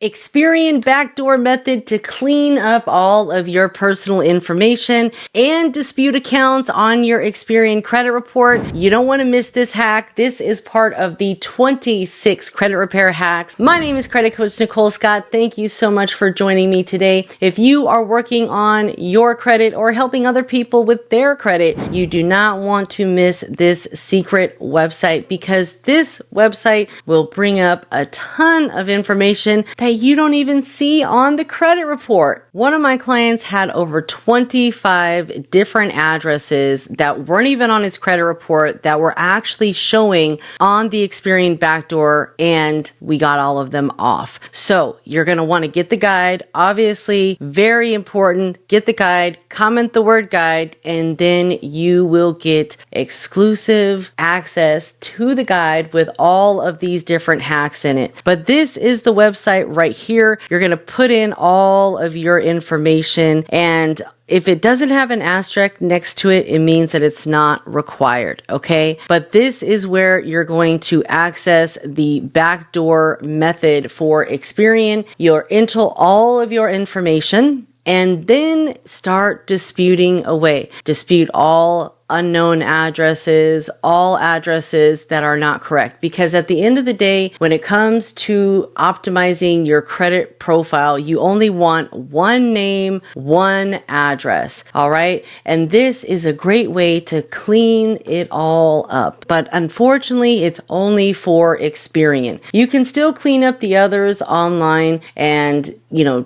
Experian backdoor method to clean up all of your personal information and dispute accounts on your Experian credit report. You don't want to miss this hack. This is part of the 26 credit repair hacks. My name is Credit Coach Nicole Scott. Thank you so much for joining me today. If you are working on your credit or helping other people with their credit, you do not want to miss this secret website, because this website will bring up a ton of information that you don't even see on the credit report. One of my clients had over 25 different addresses that weren't even on his credit report that were actually showing on the Experian backdoor, and we got all of them off. So you're going to want to get the guide. Obviously, very important. Get the guide, comment the word guide, and then you will get exclusive access to the guide with all of these different hacks in it. But this is the website right here. You're going to put in all of your information, and if it doesn't have an asterisk next to it, it means that it's not required, okay? But this is where you're going to access the backdoor method for Experian. You'll enter all of your information and then start disputing away. Dispute all unknown addresses, all addresses that are not correct. Because at the end of the day, when it comes to optimizing your credit profile, you only want one name, one address, all right? And this is a great way to clean it all up. But unfortunately, it's only for Experian. You can still clean up the others online and,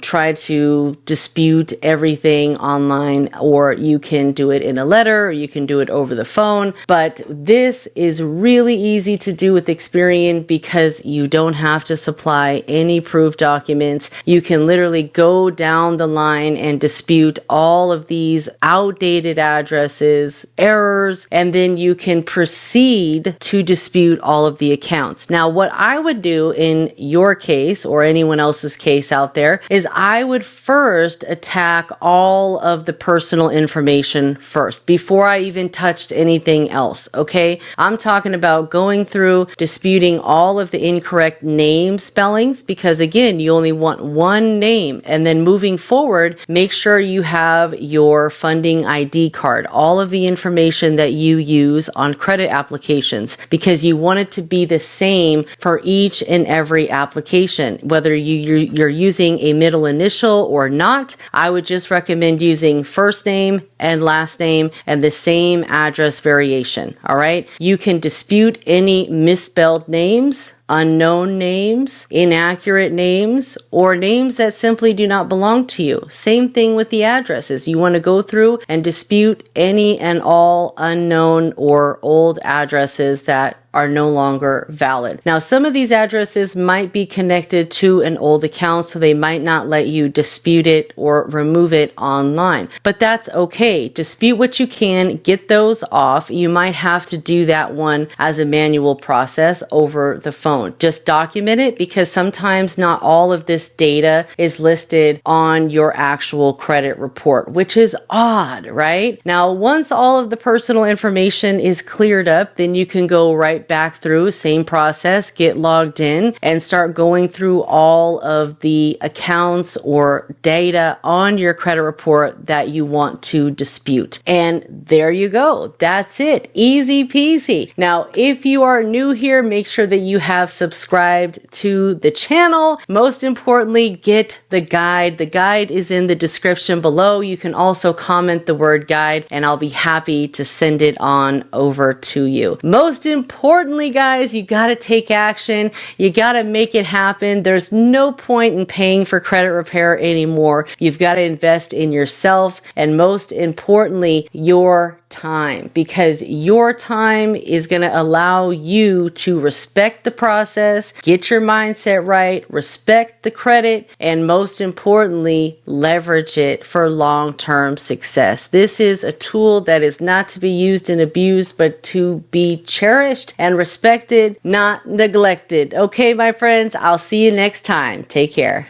try to dispute everything online, or you can do it in a letter, or you can do it over the phone. But this is really easy to do with Experian because you don't have to supply any proof documents. You can literally go down the line and dispute all of these outdated addresses, errors, and then you can proceed to dispute all of the accounts. Now, what I would do in your case or anyone else's case out there is I would first attack all of the personal information first before I even touched anything else, okay? I'm talking about going through disputing all of the incorrect name spellings, because again, you only want one name. And then moving forward, make sure you have your funding ID card, all of the information that you use on credit applications, because you want it to be the same for each and every application. Whether you're using a middle initial or not, I would just recommend using first name and last name and the same address variation. All right. You can dispute any misspelled names, unknown names, inaccurate names, or names that simply do not belong to you. Same thing with the addresses. You want to go through and dispute any and all unknown or old addresses that are no longer valid. Now, some of these addresses might be connected to an old account, so they might not let you dispute it or remove it online. But that's okay. Dispute what you can, get those off. You might have to do that one as a manual process over the phone. Just document it, because sometimes not all of this data is listed on your actual credit report, which is odd, right? Now, once all of the personal information is cleared up, then you can go right back through, same process, get logged in and start going through all of the accounts or data on your credit report that you want to dispute. And there you go. That's it. Easy peasy. Now, if you are new here, make sure that you have subscribed to the channel. Most importantly, get the guide. The guide is in the description below. You can also comment the word guide and I'll be happy to send it on over to you. Most importantly, guys, you got to take action. You got to make it happen. There's no point in paying for credit repair anymore. You've got to invest in yourself, and most importantly, your time, because your time is going to allow you to respect the process, get your mindset right, respect the credit, and most importantly, leverage it for long-term success. This is a tool that is not to be used and abused, but to be cherished and respected, not neglected. Okay, my friends, I'll see you next time. Take care.